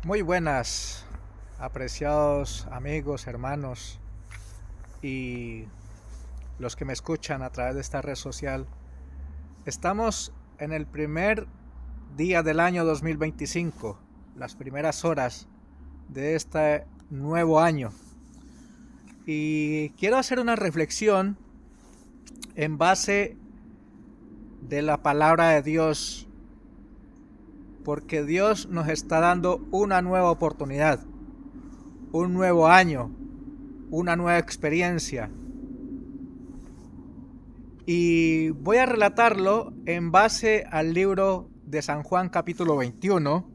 Muy buenas, apreciados amigos, hermanos y los que me escuchan a través de esta red social. Estamos en el primer día del año 2025, las primeras horas de este nuevo año. Y quiero hacer una reflexión en base de la palabra de Dios, porque Dios nos está dando una nueva oportunidad, un nuevo año, una nueva experiencia. Y voy a relatarlo en base al libro de San Juan capítulo 21,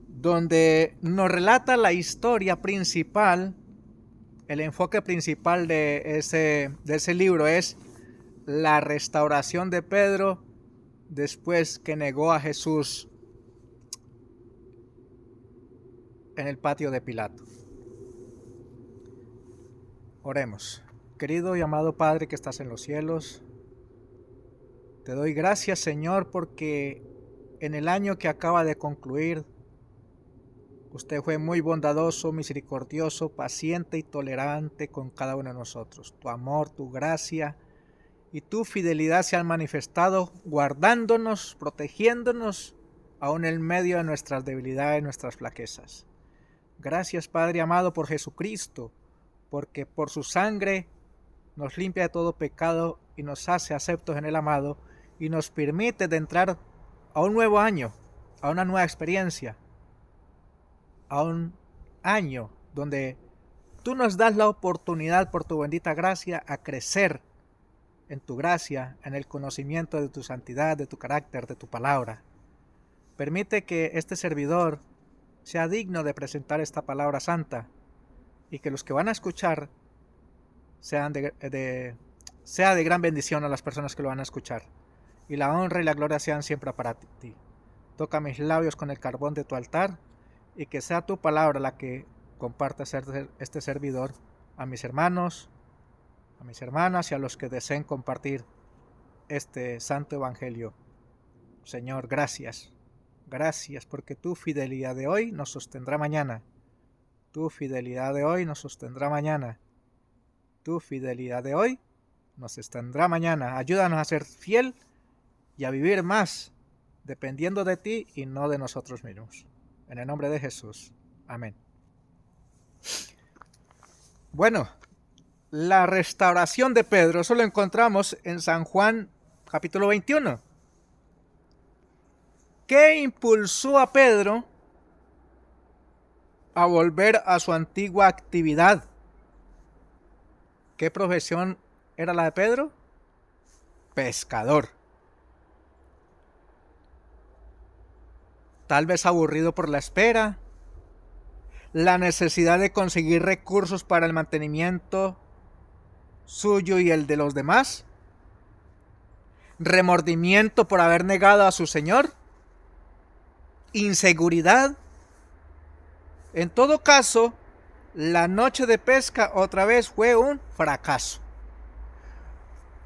donde nos relata la historia principal. El enfoque principal de ese libro es la restauración de Pedro después que negó a Jesús en el patio de Pilato. Oremos. Querido y amado Padre que estás en los cielos, te doy gracias, Señor, porque en el año que acaba de concluir, usted fue muy bondadoso, misericordioso, paciente y tolerante con cada uno de nosotros. Tu amor, tu gracia y tu fidelidad se han manifestado guardándonos, protegiéndonos, aun en medio de nuestras debilidades, nuestras flaquezas. Gracias, Padre amado, por Jesucristo, porque por su sangre nos limpia de todo pecado y nos hace aceptos en el amado y nos permite de entrar a un nuevo año, a una nueva experiencia, a un año donde tú nos das la oportunidad por tu bendita gracia a crecer en tu gracia, en el conocimiento de tu santidad, de tu carácter, de tu palabra. Permite que este servidor sea digno de presentar esta palabra santa y que los que van a escuchar sea de gran bendición a las personas que lo van a escuchar. Y la honra y la gloria sean siempre para ti. Toca mis labios con el carbón de tu altar y que sea tu palabra la que comparta este servidor a mis hermanos, a mis hermanas y a los que deseen compartir este santo evangelio. Señor, gracias. Gracias porque tu fidelidad de hoy nos sostendrá mañana. Tu fidelidad de hoy nos sostendrá mañana. Tu fidelidad de hoy nos sostendrá mañana. Ayúdanos a ser fiel y a vivir más dependiendo de ti y no de nosotros mismos. En el nombre de Jesús. Amén. Bueno, la restauración de Pedro, eso lo encontramos en San Juan capítulo 21. ¿Qué impulsó a Pedro a volver a su antigua actividad? ¿Qué profesión era la de Pedro? Pescador. Tal vez aburrido por la espera, la necesidad de conseguir recursos para el mantenimiento suyo y el de los demás, remordimiento por haber negado a su Señor, inseguridad. En todo caso, la noche de pesca otra vez fue un fracaso.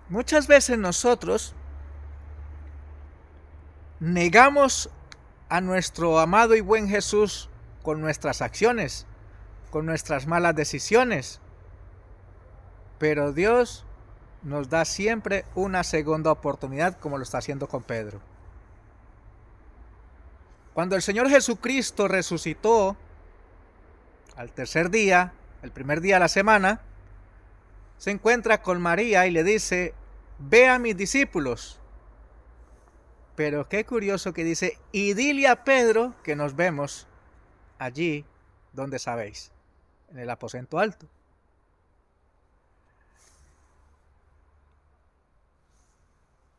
Muchas veces nosotros negamos a nuestro amado y buen Jesús con nuestras acciones, con nuestras malas decisiones, pero Dios nos da siempre una segunda oportunidad, como lo está haciendo con Pedro. Cuando el Señor Jesucristo resucitó al tercer día, el primer día de la semana, se encuentra con María y le dice: ve a mis discípulos. Pero qué curioso que dice: y dile a Pedro que nos vemos allí donde sabéis, en el aposento alto.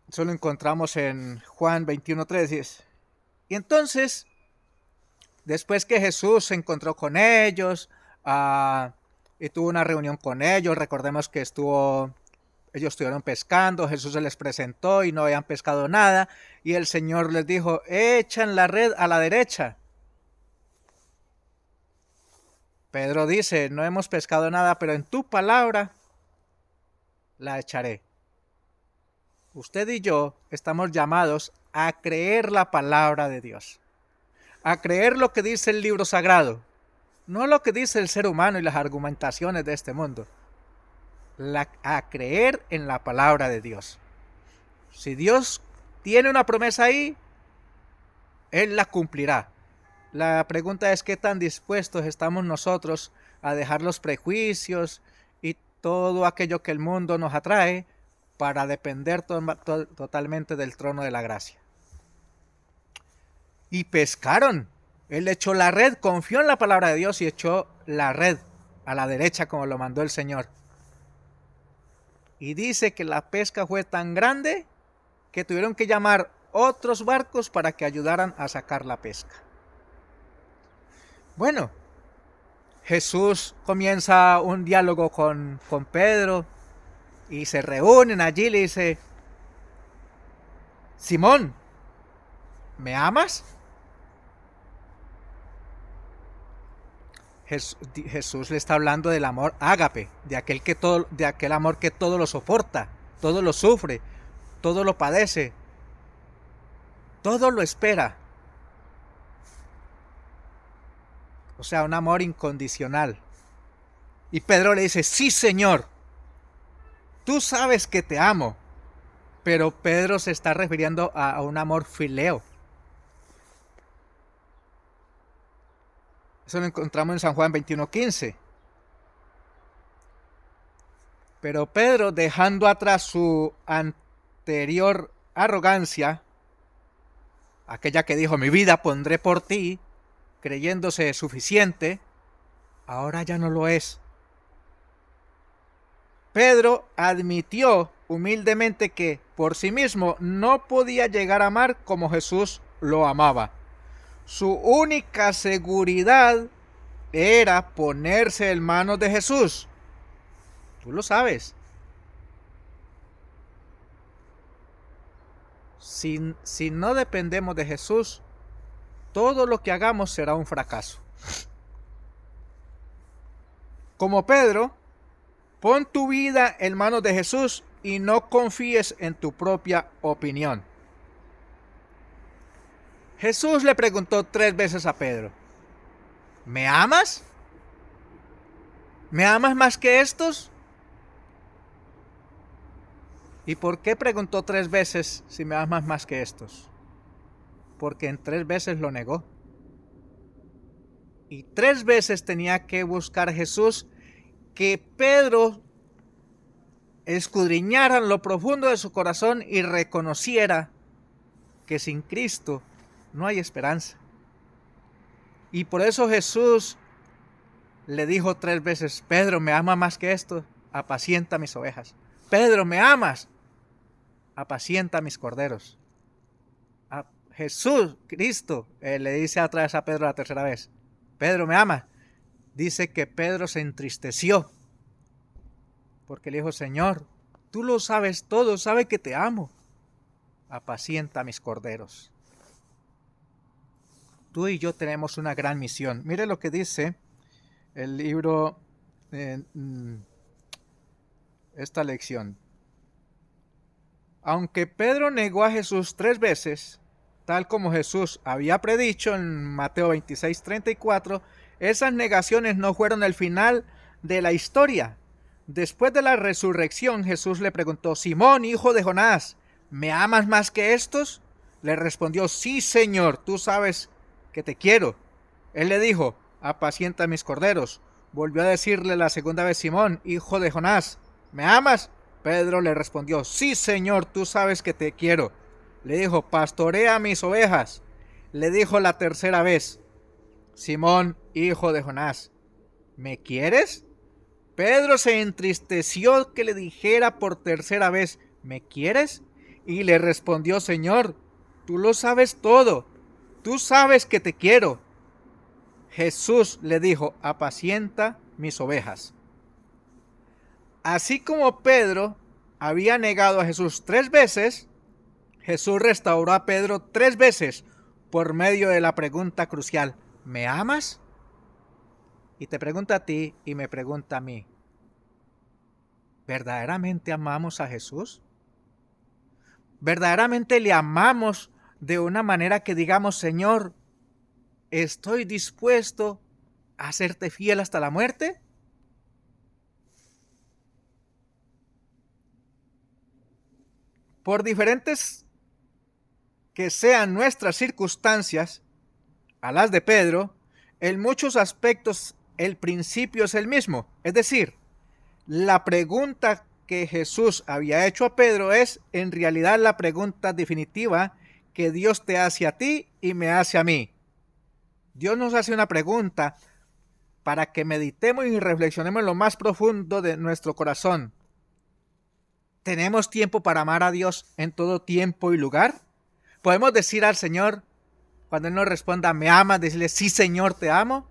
Eso lo encontramos en Juan 21:3. Y entonces, después que Jesús se encontró con ellos y tuvo una reunión con ellos, recordemos que ellos estuvieron pescando, Jesús se les presentó y no habían pescado nada, y el Señor les dijo: echan la red a la derecha. Pedro dice: no hemos pescado nada, pero en tu palabra la echaré. Usted y yo estamos llamados a creer la palabra de Dios, a creer lo que dice el libro sagrado, no lo que dice el ser humano y las argumentaciones de este mundo, a creer en la palabra de Dios. Si Dios tiene una promesa ahí, Él la cumplirá. La pregunta es qué tan dispuestos estamos nosotros a dejar los prejuicios y todo aquello que el mundo nos atrae para depender totalmente del trono de la gracia. Y pescaron. Él echó la red, confió en la palabra de Dios y echó la red a la derecha como lo mandó el Señor. Y dice que la pesca fue tan grande que tuvieron que llamar otros barcos para que ayudaran a sacar la pesca. Bueno, Jesús comienza un diálogo con Pedro y se reúnen allí y le dice: Simón, ¿me amas? Jesús le está hablando del amor ágape, de aquel amor que todo lo soporta, todo lo sufre, todo lo padece, todo lo espera. O sea, un amor incondicional. Y Pedro le dice: sí, Señor, tú sabes que te amo. Pero Pedro se está refiriendo a un amor fileo. Eso lo encontramos en San Juan 21:15. Pero Pedro, dejando atrás su anterior arrogancia, aquella que dijo: mi vida pondré por ti, creyéndose suficiente, ahora ya no lo es. Pedro admitió humildemente que por sí mismo no podía llegar a amar como Jesús lo amaba. Su única seguridad era ponerse en manos de Jesús. Tú lo sabes. Si no dependemos de Jesús, todo lo que hagamos será un fracaso. Como Pedro, pon tu vida en manos de Jesús y no confíes en tu propia opinión. Jesús le preguntó 3 veces a Pedro: ¿me amas? ¿Me amas más que estos? ¿Y por qué preguntó 3 veces si me amas más que estos? Porque en 3 veces lo negó. Y 3 veces tenía que buscar Jesús que Pedro escudriñara en lo profundo de su corazón y reconociera que sin Cristo no hay esperanza. Y por eso Jesús le dijo 3 veces: Pedro, ¿me amas más que esto? Apacienta mis ovejas. Pedro, ¿me amas? Apacienta mis corderos. A Jesús, Cristo, le dice otra vez a Pedro la tercera vez: Pedro, ¿me amas? Dice que Pedro se entristeció porque le dijo: Señor, tú lo sabes todo, sabes que te amo. Apacienta mis corderos. Tú y yo tenemos una gran misión. Mire lo que dice el libro, esta lección. Aunque Pedro negó a Jesús 3 veces, tal como Jesús había predicho en Mateo 26:34, esas negaciones no fueron el final de la historia. Después de la resurrección, Jesús le preguntó: Simón, hijo de Jonás, ¿me amas más que estos? Le respondió: sí, Señor, tú sabes que te quiero. Él le dijo: apacienta mis corderos. Volvió a decirle la segunda vez: Simón, hijo de Jonás, ¿me amas? Pedro le respondió: sí, Señor, tú sabes que te quiero. Le dijo: pastorea mis ovejas. Le dijo la tercera vez: Simón, hijo de Jonás, ¿me quieres? Pedro se entristeció que le dijera por tercera vez: ¿me quieres? Y le respondió: Señor, tú lo sabes todo. Tú sabes que te quiero. Jesús le dijo: apacienta mis ovejas. Así como Pedro había negado a Jesús 3 veces, Jesús restauró a Pedro 3 veces por medio de la pregunta crucial: ¿me amas? Y te pregunta a ti y me pregunta a mí: ¿verdaderamente amamos a Jesús? ¿Verdaderamente le amamos de una manera que digamos: Señor, ¿estoy dispuesto a serte fiel hasta la muerte? Por diferentes que sean nuestras circunstancias, a las de Pedro, en muchos aspectos el principio es el mismo. Es decir, la pregunta que Jesús había hecho a Pedro es en realidad la pregunta definitiva que Dios te hace a ti y me hace a mí. Dios nos hace una pregunta para que meditemos y reflexionemos en lo más profundo de nuestro corazón. ¿Tenemos tiempo para amar a Dios en todo tiempo y lugar? ¿Podemos decir al Señor, cuando Él nos responda, ¿me amas?, decirle, sí Señor, te amo,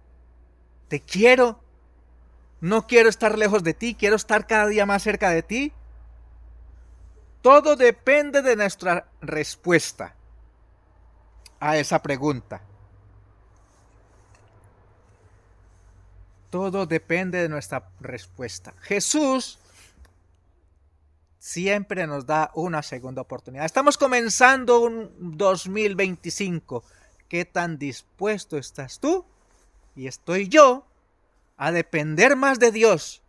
te quiero, no quiero estar lejos de ti, quiero estar cada día más cerca de ti? Todo depende de nuestra respuesta a esa pregunta. Todo depende de nuestra respuesta. Jesús siempre nos da una segunda oportunidad. Estamos comenzando un 2025. ¿Qué tan dispuesto estás tú y estoy yo a depender más de Dios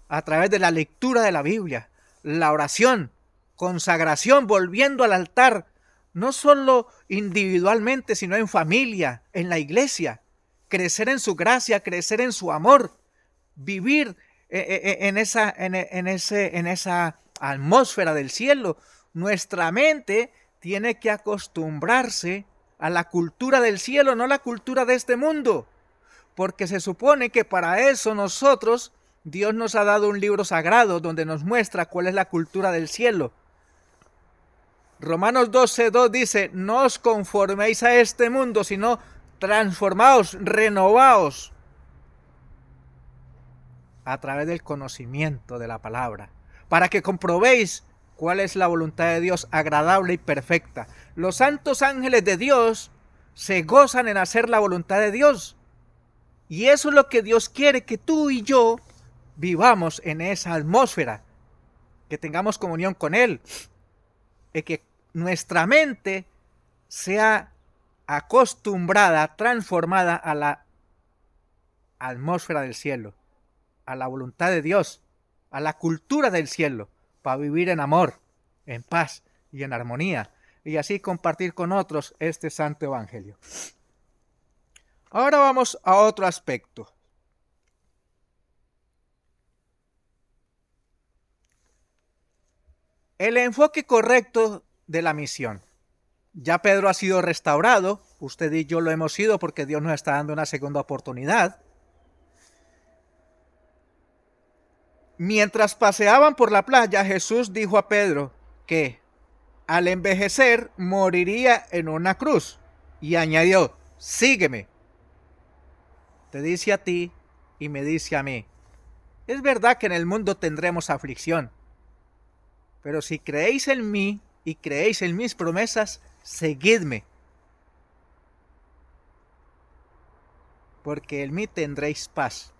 a través de la lectura de la Biblia, la oración, consagración, volviendo al altar, no solo individualmente, sino en familia, en la iglesia, crecer en su gracia, crecer en su amor, vivir en esa atmósfera del cielo? Nuestra mente tiene que acostumbrarse a la cultura del cielo, no la cultura de este mundo, porque se supone que para eso nosotros, Dios nos ha dado un libro sagrado donde nos muestra cuál es la cultura del cielo. Romanos 12:2 dice, no os conforméis a este mundo, sino transformaos, renovaos a través del conocimiento de la palabra, para que comprobéis cuál es la voluntad de Dios agradable y perfecta. Los santos ángeles de Dios se gozan en hacer la voluntad de Dios. Y eso es lo que Dios quiere, que tú y yo vivamos en esa atmósfera, que tengamos comunión con Él, y que nuestra mente sea acostumbrada, transformada a la atmósfera del cielo, a la voluntad de Dios, a la cultura del cielo, para vivir en amor, en paz y en armonía, y así compartir con otros este santo evangelio. Ahora vamos a otro aspecto. El enfoque correcto de la misión. Ya Pedro ha sido restaurado, usted y yo lo hemos sido porque Dios nos está dando una segunda oportunidad. Mientras paseaban por la playa, Jesús dijo a Pedro que al envejecer moriría en una cruz y añadió, sígueme. Te dice a ti y me dice a mí, es verdad que en el mundo tendremos aflicción, pero si creéis en mí y creéis en mis promesas, seguidme, porque en mí tendréis paz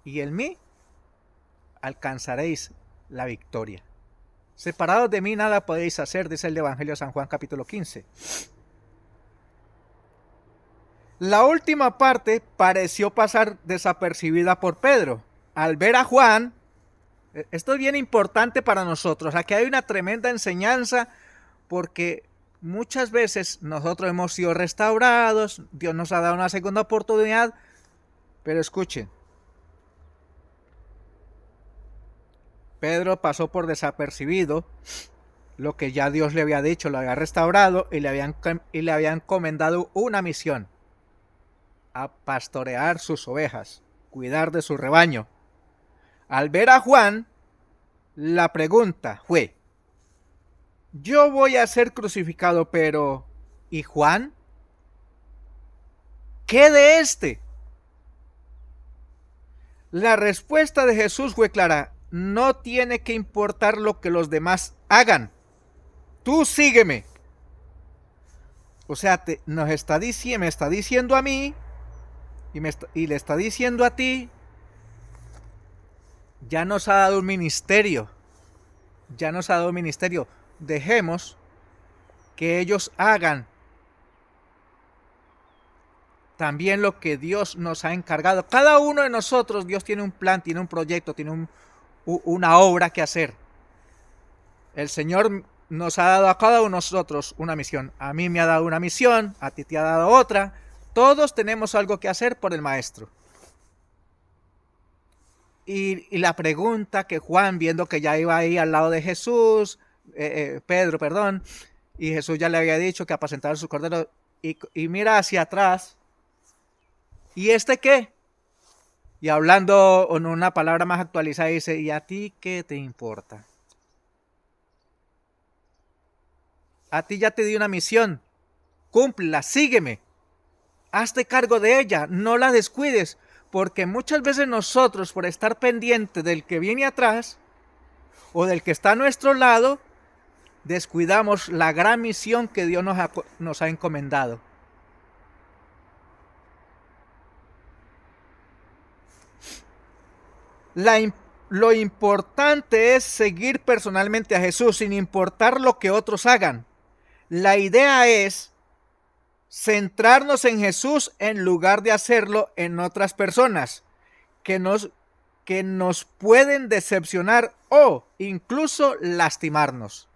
y en mí alcanzaréis la victoria. Separados de mí nada podéis hacer, dice el Evangelio de San Juan capítulo 15. La última parte pareció pasar desapercibida por Pedro. Al ver a Juan, esto es bien importante para nosotros, aquí hay una tremenda enseñanza, porque muchas veces nosotros hemos sido restaurados, Dios nos ha dado una segunda oportunidad, pero escuchen, Pedro pasó por desapercibido lo que ya Dios le había dicho, lo había restaurado y le había encomendado una misión: a pastorear sus ovejas, cuidar de su rebaño. Al ver a Juan, la pregunta fue, yo voy a ser crucificado, pero ¿y Juan? ¿Qué de este? La respuesta de Jesús fue clara, no tiene que importar lo que los demás hagan, tú sígueme. O sea, me está diciendo a mí y le está diciendo a ti, ya nos ha dado un ministerio, dejemos que ellos hagan también lo que Dios nos ha encargado. Cada uno de nosotros, Dios tiene un plan, tiene un proyecto, tiene una obra que hacer. El Señor nos ha dado a cada uno de nosotros una misión. A mí me ha dado una misión, a ti te ha dado otra. Todos tenemos algo que hacer por el Maestro. Y la pregunta que Juan, viendo que ya iba ahí al lado de Jesús, Pedro, perdón, y Jesús ya le había dicho que apacentara su cordero, y mira hacia atrás, ¿y este qué? Y hablando en una palabra más actualizada dice, ¿y a ti qué te importa? A ti ya te di una misión, cúmplela, sígueme, hazte cargo de ella, no la descuides, porque muchas veces nosotros, por estar pendientes del que viene atrás o del que está a nuestro lado, descuidamos la gran misión que Dios nos ha encomendado. Lo importante es seguir personalmente a Jesús sin importar lo que otros hagan. La idea es centrarnos en Jesús en lugar de hacerlo en otras personas que nos pueden decepcionar o incluso lastimarnos.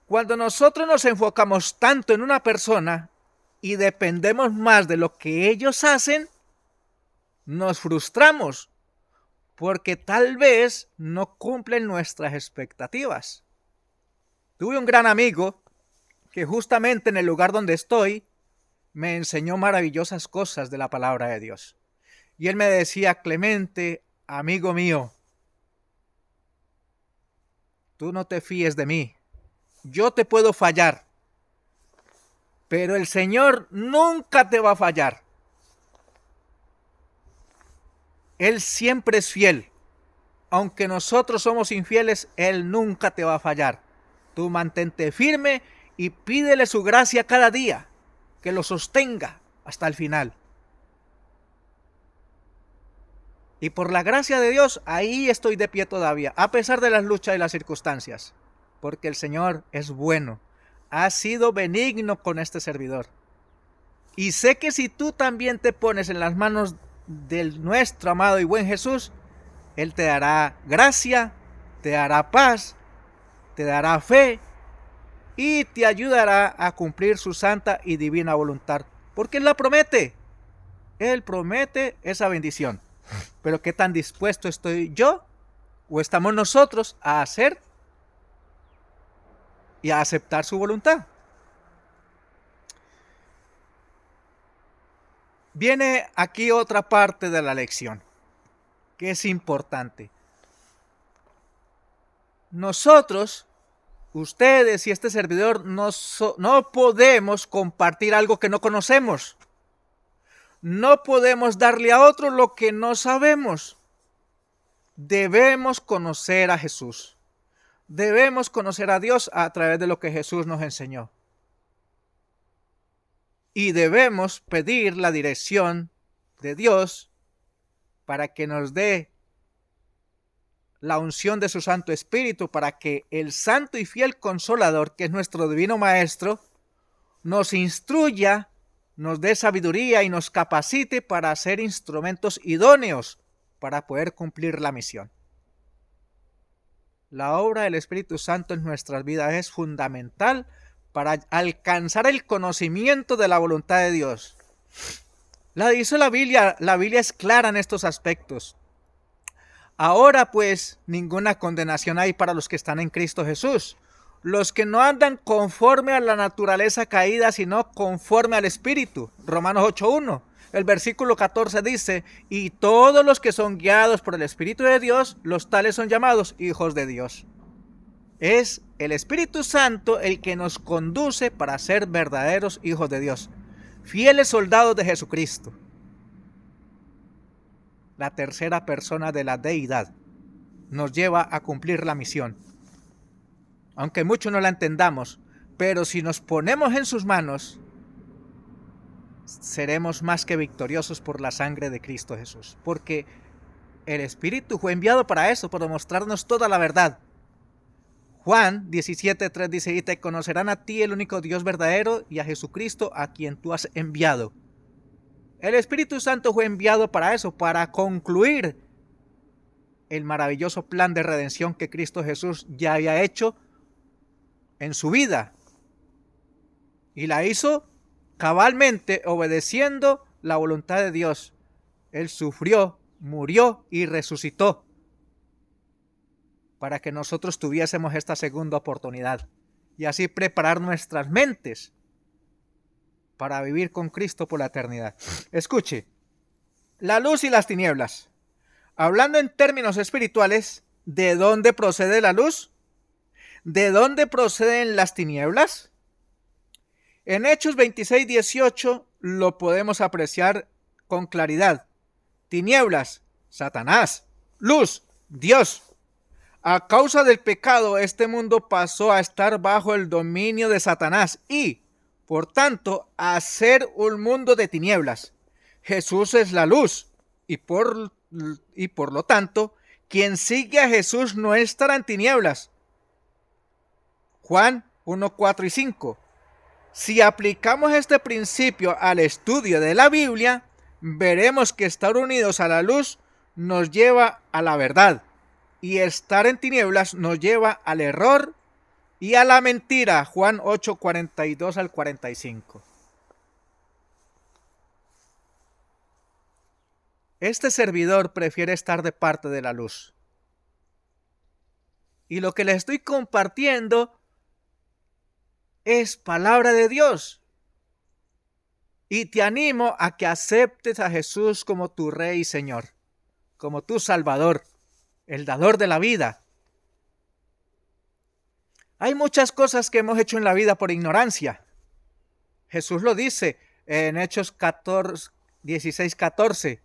Cuando nosotros nos enfocamos tanto en una persona y dependemos más de lo que ellos hacen, nos frustramos porque tal vez no cumplen nuestras expectativas. Tuve un gran amigo que justamente en el lugar donde estoy me enseñó maravillosas cosas de la palabra de Dios. Y él me decía, Clemente, amigo mío, tú no te fíes de mí. Yo te puedo fallar, pero el Señor nunca te va a fallar. Él siempre es fiel. Aunque nosotros somos infieles, Él nunca te va a fallar. Tú mantente firme y pídele su gracia cada día, que lo sostenga hasta el final. Y por la gracia de Dios, ahí estoy de pie todavía, a pesar de las luchas y las circunstancias, porque el Señor es bueno, ha sido benigno con este servidor. Y sé que si tú también te pones en las manos de nuestro amado y buen Jesús, Él te dará gracia, te dará paz, te dará fe y te ayudará a cumplir su santa y divina voluntad, porque Él la promete. Él promete esa bendición. Pero ¿qué tan dispuesto estoy yo o estamos nosotros a hacer y a aceptar su voluntad? Viene aquí otra parte de la lección que es importante. Nosotros, ustedes y este servidor, no podemos compartir algo que no conocemos. No podemos darle a otro lo que no sabemos. Debemos conocer a Jesús. Debemos conocer a Dios a través de lo que Jesús nos enseñó. Y debemos pedir la dirección de Dios para que nos dé la unción de su Santo Espíritu, para que el Santo y Fiel Consolador, que es nuestro Divino Maestro, nos instruya, nos dé sabiduría y nos capacite para ser instrumentos idóneos para poder cumplir la misión. La obra del Espíritu Santo en nuestras vidas es fundamental para alcanzar el conocimiento de la voluntad de Dios. La dice la Biblia es clara en estos aspectos. Ahora pues ninguna condenación hay para los que están en Cristo Jesús, los que no andan conforme a la naturaleza caída, sino conforme al Espíritu. Romanos 8:1. El versículo 14 dice, y todos los que son guiados por el Espíritu de Dios, los tales son llamados hijos de Dios. Es el Espíritu Santo el que nos conduce para ser verdaderos hijos de Dios, fieles soldados de Jesucristo, la tercera persona de la deidad. Nos lleva a cumplir la misión. Aunque mucho no la entendamos, pero si nos ponemos en sus manos, seremos más que victoriosos por la sangre de Cristo Jesús. Porque el Espíritu fue enviado para eso, para mostrarnos toda la verdad. Juan 17:3 dice, y te conocerán a ti, el único Dios verdadero, y a Jesucristo, a quien tú has enviado. El Espíritu Santo fue enviado para eso, para concluir el maravilloso plan de redención que Cristo Jesús ya había hecho en su vida. Y la hizo cabalmente obedeciendo la voluntad de Dios. Él sufrió, murió y resucitó para que nosotros tuviésemos esta segunda oportunidad y así preparar nuestras mentes para vivir con Cristo por la eternidad. Escuche, la luz y las tinieblas. Hablando en términos espirituales, ¿de dónde procede la luz? ¿De dónde proceden las tinieblas? En Hechos 26:18 lo podemos apreciar con claridad. Tinieblas, Satanás. Luz, Dios. A causa del pecado, este mundo pasó a estar bajo el dominio de Satanás y, por tanto, a ser un mundo de tinieblas. Jesús es la luz y por lo tanto, quien sigue a Jesús no estará en tinieblas. Juan 1, 4 y 5. Si aplicamos este principio al estudio de la Biblia, veremos que estar unidos a la luz nos lleva a la verdad y estar en tinieblas nos lleva al error y a la mentira. Juan 8, 42 al 45. Este servidor prefiere estar de parte de la luz. Y lo que les estoy compartiendo es palabra de Dios. Y te animo a que aceptes a Jesús como tu Rey y Señor, como tu Salvador, el dador de la vida. Hay muchas cosas que hemos hecho en la vida por ignorancia. Jesús lo dice en Hechos 16:14,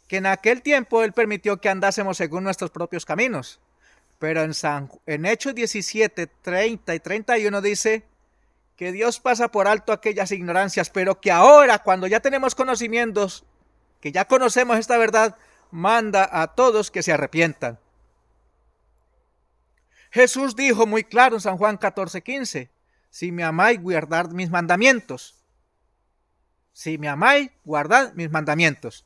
que en aquel tiempo Él permitió que andásemos según nuestros propios caminos. Pero en Hechos 17:30 y 31 dice que Dios pasa por alto aquellas ignorancias, pero que ahora, cuando ya tenemos conocimientos, que ya conocemos esta verdad, manda a todos que se arrepientan. Jesús dijo muy claro en San Juan 14:15, si me amáis, guardad mis mandamientos. Si me amáis, guardad mis mandamientos.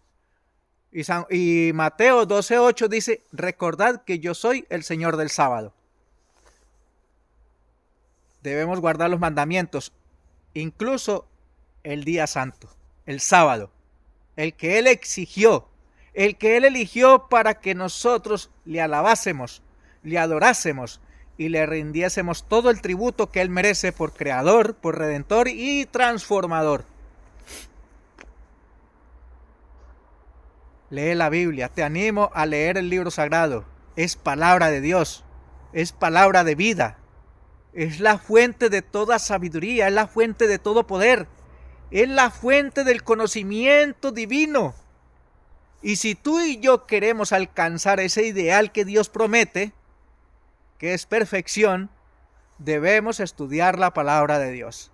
Y Mateo 12:8 dice, recordad que yo soy el Señor del sábado. Debemos guardar los mandamientos, incluso el día santo, el sábado, el que Él exigió, el que Él eligió para que nosotros le alabásemos, le adorásemos y le rindiésemos todo el tributo que Él merece por creador, por redentor y transformador. Lee la Biblia, te animo a leer el libro sagrado. Es palabra de Dios, es palabra de vida, es la fuente de toda sabiduría, es la fuente de todo poder, es la fuente del conocimiento divino. Y si tú y yo queremos alcanzar ese ideal que Dios promete, que es perfección, debemos estudiar la palabra de Dios.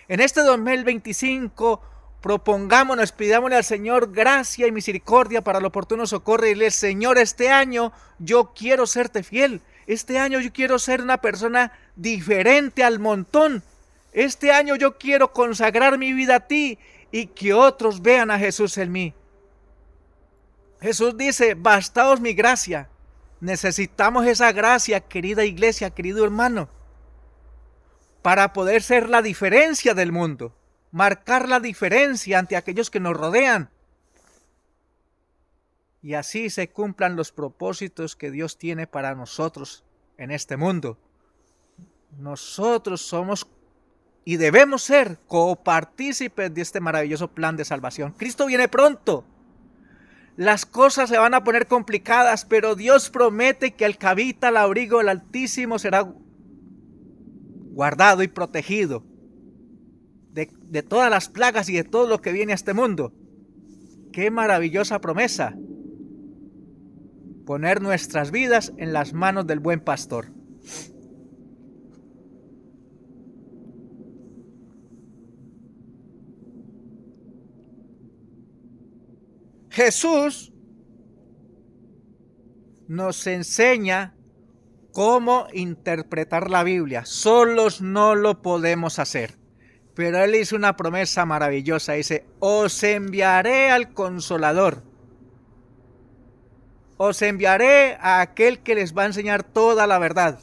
En este 2025 propongámonos, pidámosle al Señor gracia y misericordia para el oportuno socorro y dile, Señor, este año yo quiero serte fiel. Este año yo quiero ser una persona diferente al montón. Este año yo quiero consagrar mi vida a ti y que otros vean a Jesús en mí. Jesús dice, bastaos mi gracia. Necesitamos esa gracia, querida iglesia, querido hermano, para poder ser la diferencia del mundo, marcar la diferencia ante aquellos que nos rodean. Y así se cumplan los propósitos que Dios tiene para nosotros en este mundo. Nosotros somos y debemos ser copartícipes de este maravilloso plan de salvación. Cristo viene pronto. Las cosas se van a poner complicadas, pero Dios promete que el que habita al abrigo del Altísimo será guardado y protegido de todas las plagas y de todo lo que viene a este mundo. ¡Qué maravillosa promesa! Poner nuestras vidas en las manos del buen pastor. Jesús nos enseña cómo interpretar la Biblia. Solos no lo podemos hacer. Pero Él hizo una promesa maravillosa. Dice, os enviaré al Consolador. Os enviaré a aquel que les va a enseñar toda la verdad.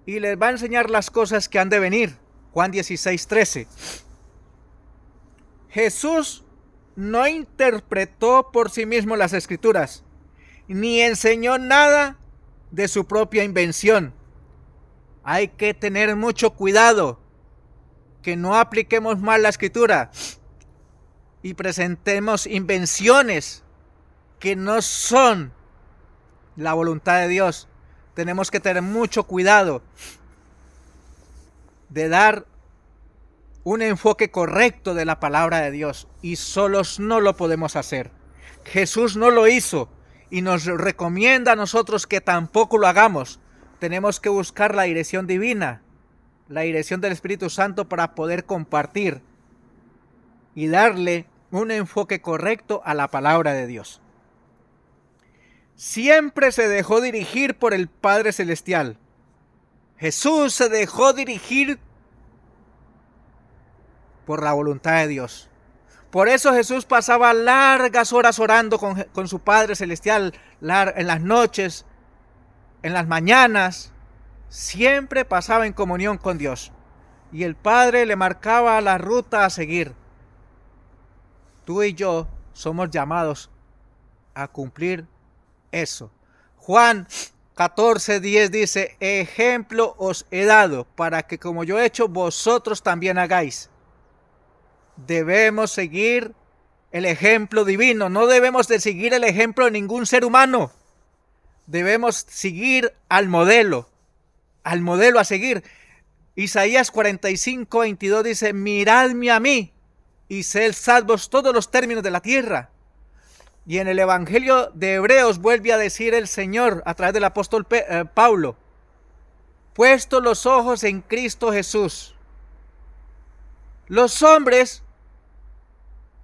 Y les va a enseñar las cosas que han de venir. Juan 16:13. Jesús no interpretó por sí mismo las Escrituras, ni enseñó nada de su propia invención. Hay que tener mucho cuidado que no apliquemos mal la Escritura y presentemos invenciones que no son la voluntad de Dios. Tenemos que tener mucho cuidado de dar un enfoque correcto de la palabra de Dios, y solos no lo podemos hacer. Jesús no lo hizo y nos recomienda a nosotros que tampoco lo hagamos. Tenemos que buscar la dirección divina, la dirección del Espíritu Santo para poder compartir y darle un enfoque correcto a la palabra de Dios. Siempre se dejó dirigir por el Padre Celestial. Jesús se dejó dirigir por la voluntad de Dios. Por eso Jesús pasaba largas horas orando con su Padre Celestial, en las noches, en las mañanas. Siempre pasaba en comunión con Dios. Y el Padre le marcaba la ruta a seguir. Tú y yo somos llamados a cumplir eso. Juan 14:10 dice, ejemplo os he dado para que como yo he hecho, vosotros también hagáis. Debemos seguir el ejemplo divino. No debemos de seguir el ejemplo de ningún ser humano. Debemos seguir al modelo a seguir. Isaías 45:22 dice, miradme a mí y sed salvos todos los términos de la tierra. Y en el Evangelio de Hebreos vuelve a decir el Señor a través del apóstol Pablo, puesto los ojos en Cristo Jesús. Los hombres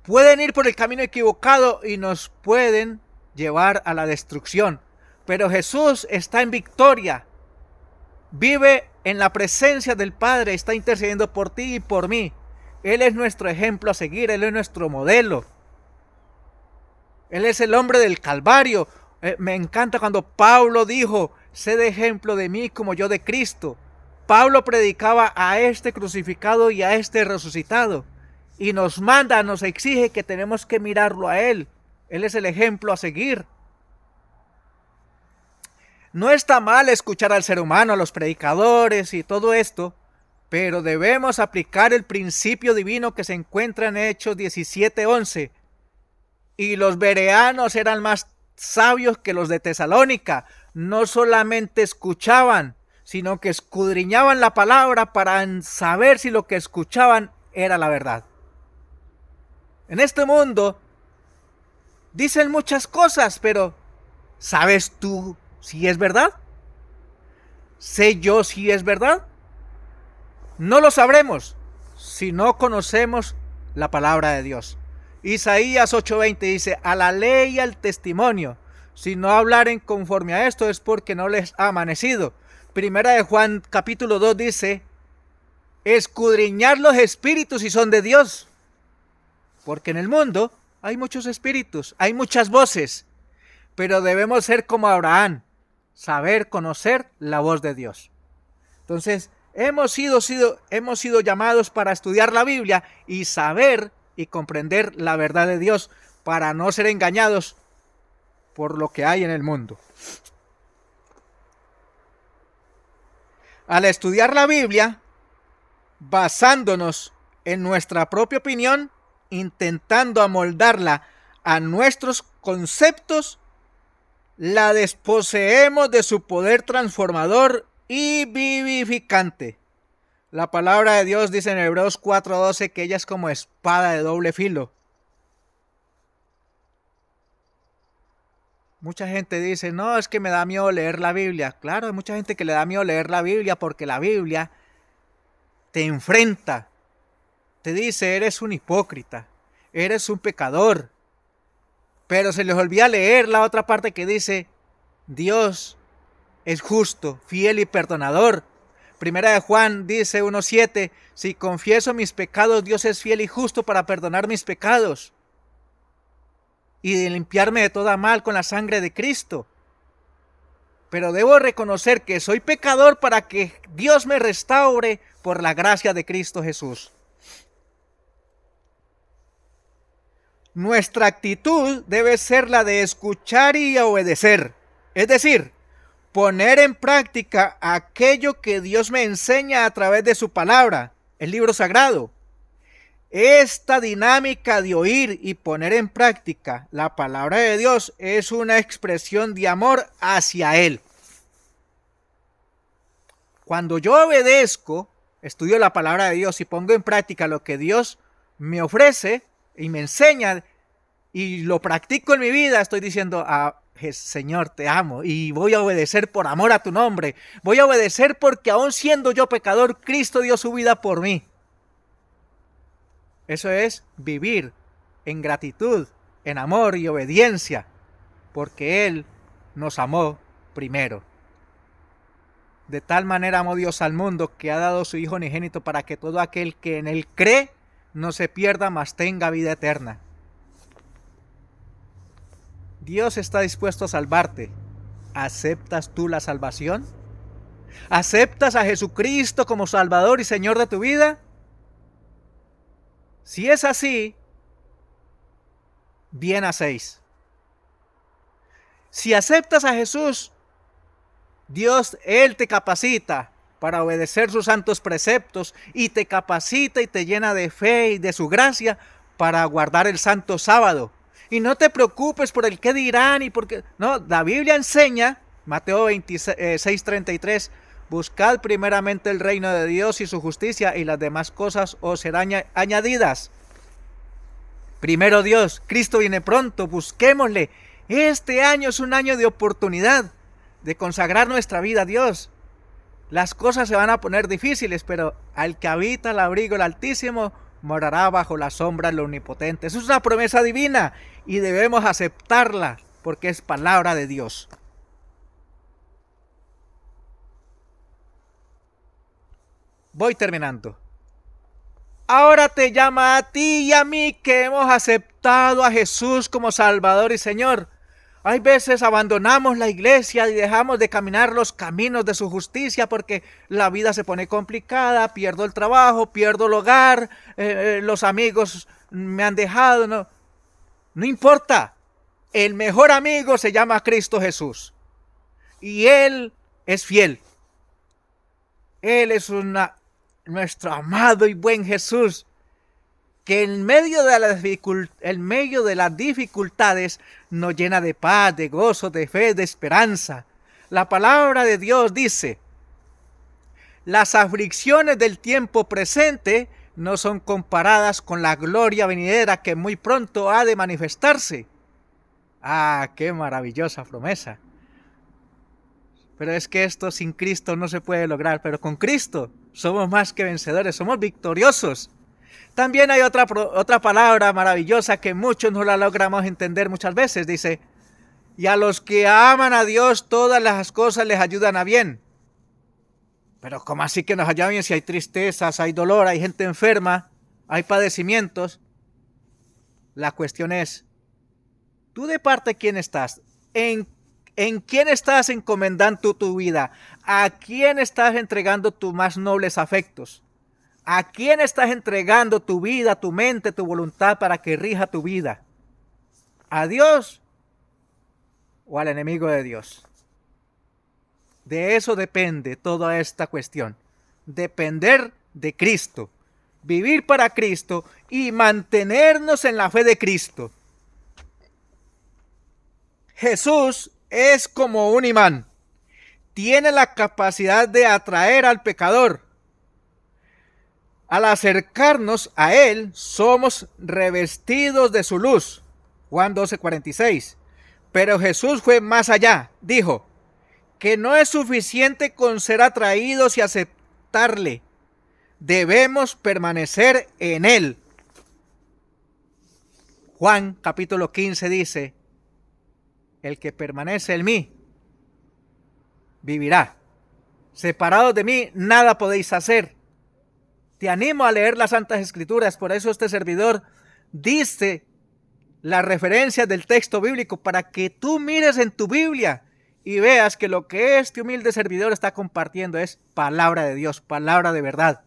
pueden ir por el camino equivocado y nos pueden llevar a la destrucción. Pero Jesús está en victoria. Vive en la presencia del Padre, está intercediendo por ti y por mí. Él es nuestro ejemplo a seguir, Él es nuestro modelo. Él es el hombre del Calvario. Me encanta cuando Pablo dijo, sé de ejemplo de mí como yo de Cristo. Pablo predicaba a este crucificado y a este resucitado. Y nos manda, nos exige que tenemos que mirarlo a Él. Él es el ejemplo a seguir. No está mal escuchar al ser humano, a los predicadores y todo esto, pero debemos aplicar el principio divino que se encuentra en Hechos 17:11. Y los bereanos eran más sabios que los de Tesalónica. No solamente escuchaban, sino que escudriñaban la palabra para saber si lo que escuchaban era la verdad. En este mundo dicen muchas cosas, pero ¿sabes tú si es verdad? ¿Sé yo si es verdad? No lo sabremos si no conocemos la palabra de Dios. Isaías 8:20 dice, a la ley y al testimonio, si no hablaren conforme a esto es porque no les ha amanecido. Primera de Juan capítulo 2 dice, escudriñad los espíritus si son de Dios. Porque en el mundo hay muchos espíritus, hay muchas voces, pero debemos ser como Abraham, saber conocer la voz de Dios. Entonces, hemos sido llamados para estudiar la Biblia y saber y comprender la verdad de Dios para no ser engañados por lo que hay en el mundo. Al estudiar la Biblia, basándonos en nuestra propia opinión, intentando amoldarla a nuestros conceptos, la desposeemos de su poder transformador y vivificante. La palabra de Dios dice en Hebreos 4:12 que ella es como espada de doble filo. Mucha gente dice, no, es que me da miedo leer la Biblia. Claro, hay mucha gente que le da miedo leer la Biblia porque la Biblia te enfrenta. Te dice, eres un hipócrita, eres un pecador. Pero se les olvida leer la otra parte que dice, Dios es justo, fiel y perdonador. Primera de Juan dice 1:7, si confieso mis pecados, Dios es fiel y justo para perdonar mis pecados y de limpiarme de toda mal con la sangre de Cristo. Pero debo reconocer que soy pecador para que Dios me restaure por la gracia de Cristo Jesús. Nuestra actitud debe ser la de escuchar y obedecer. Es decir, poner en práctica aquello que Dios me enseña a través de su palabra, el libro sagrado. Esta dinámica de oír y poner en práctica la palabra de Dios es una expresión de amor hacia Él. Cuando yo obedezco, estudio la palabra de Dios y pongo en práctica lo que Dios me ofrece y me enseña y lo practico en mi vida, estoy diciendo, Señor, te amo y voy a obedecer por amor a tu nombre. Voy a obedecer porque aun siendo yo pecador, Cristo dio su vida por mí. Eso es vivir en gratitud, en amor y obediencia, porque Él nos amó primero. De tal manera amó Dios al mundo que ha dado su Hijo unigénito para que todo aquel que en Él cree no se pierda, mas tenga vida eterna. Dios está dispuesto a salvarte. ¿Aceptas tú la salvación? ¿Aceptas a Jesucristo como Salvador y Señor de tu vida? Si es así, bien hacéis. Si aceptas a Jesús, Dios, Él te capacita para obedecer sus santos preceptos y te capacita y te llena de fe y de su gracia para guardar el santo sábado. Y no te preocupes por el qué dirán y porque no, la Biblia enseña, Mateo 26:33, buscad primeramente el reino de Dios y su justicia y las demás cosas os serán añadidas. Primero Dios, Cristo viene pronto, busquémosle. Este año es un año de oportunidad de consagrar nuestra vida a Dios. Las cosas se van a poner difíciles, pero al que habita el abrigo del Altísimo morará bajo la sombra del Omnipotente. Eso es una promesa divina y debemos aceptarla porque es palabra de Dios. Voy terminando. Ahora te llama a ti y a mí que hemos aceptado a Jesús como Salvador y Señor. Hay veces abandonamos la iglesia y dejamos de caminar los caminos de su justicia porque la vida se pone complicada, pierdo el trabajo, pierdo el hogar, los amigos me han dejado. No importa, el mejor amigo se llama Cristo Jesús y Él es fiel. Él es nuestro amado y buen Jesús, que en medio de las dificultades nos llena de paz, de gozo, de fe, de esperanza. La palabra de Dios dice, las aflicciones del tiempo presente no son comparadas con la gloria venidera que muy pronto ha de manifestarse. ¡Ah, qué maravillosa promesa! Pero es que esto sin Cristo no se puede lograr, pero con Cristo somos más que vencedores, somos victoriosos. También hay otra palabra maravillosa que muchos no la logramos entender muchas veces. Dice, y a los que aman a Dios todas las cosas les ayudan a bien. Pero ¿cómo así que nos ayudan bien si hay tristezas, hay dolor, hay gente enferma, hay padecimientos? La cuestión es, ¿tú de parte de quién estás? ¿En quién estás encomendando tu vida? ¿A quién estás entregando tus más nobles afectos? ¿A quién estás entregando tu vida, tu mente, tu voluntad para que rija tu vida? ¿A Dios o al enemigo de Dios? De eso depende toda esta cuestión. Depender de Cristo, vivir para Cristo y mantenernos en la fe de Cristo. Jesús es como un imán. Tiene la capacidad de atraer al pecador. Al acercarnos a Él, somos revestidos de su luz. Juan 12:46. Pero Jesús fue más allá. Dijo que no es suficiente con ser atraídos y aceptarle. Debemos permanecer en Él. Juan capítulo 15 dice, el que permanece en mí, vivirá. Separados de mí, nada podéis hacer. Te animo a leer las Santas Escrituras. Por eso este servidor dice las referencias del texto bíblico, para que tú mires en tu Biblia y veas que lo que este humilde servidor está compartiendo es palabra de Dios, palabra de verdad.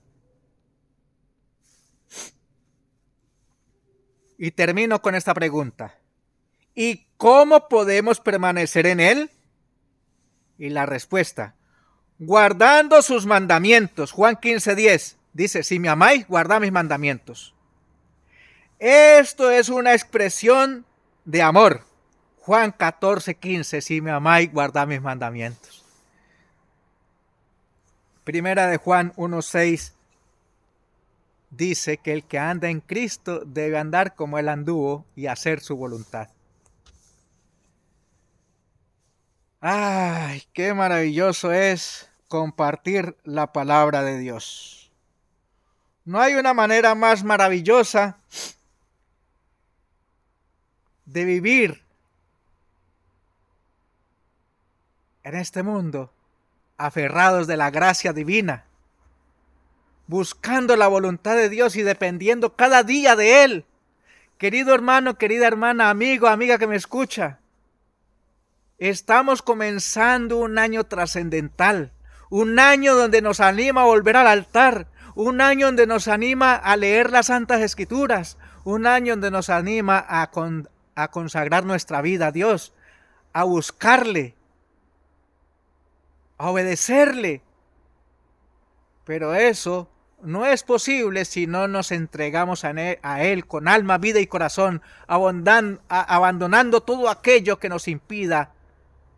Y termino con esta pregunta: ¿y cómo podemos permanecer en Él? Y la respuesta: guardando sus mandamientos. Juan 15:10 dice: si me amáis, guardad mis mandamientos. Esto es una expresión de amor. Juan 14:15: si me amáis, guardad mis mandamientos. Primera de Juan 1:6 dice que el que anda en Cristo debe andar como Él anduvo y hacer su voluntad. ¡Ay, qué maravilloso es compartir la palabra de Dios! No hay una manera más maravillosa de vivir en este mundo, aferrados de la gracia divina, buscando la voluntad de Dios y dependiendo cada día de Él. Querido hermano, querida hermana, amigo, amiga que me escucha, estamos comenzando un año trascendental, un año donde nos anima a volver al altar, un año donde nos anima a leer las Santas Escrituras, un año donde nos anima a consagrar nuestra vida a Dios, a buscarle, a obedecerle. Pero eso no es posible si no nos entregamos a Él con alma, vida y corazón, abandonando todo aquello que nos impida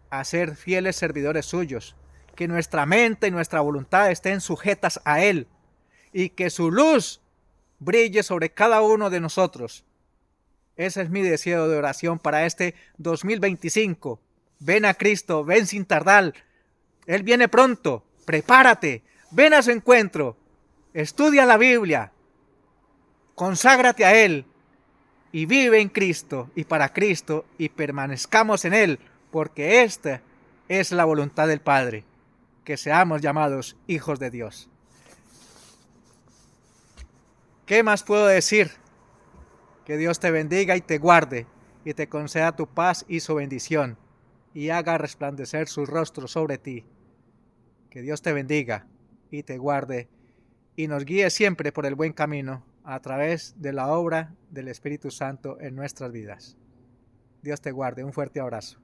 a ser fieles servidores suyos. Que nuestra mente y nuestra voluntad estén sujetas a Él y que su luz brille sobre cada uno de nosotros. Ese es mi deseo de oración para este 2025. Ven a Cristo, ven sin tardar. Él viene pronto. Prepárate. Ven a su encuentro. Estudia la Biblia. Conságrate a Él. Y vive en Cristo y para Cristo y permanezcamos en Él, porque esta es la voluntad del Padre, que seamos llamados hijos de Dios. ¿Qué más puedo decir? Que Dios te bendiga y te guarde, y te conceda tu paz y su bendición, y haga resplandecer su rostro sobre ti. Que Dios te bendiga y te guarde, y nos guíe siempre por el buen camino, a través de la obra del Espíritu Santo en nuestras vidas. Dios te guarde. Un fuerte abrazo.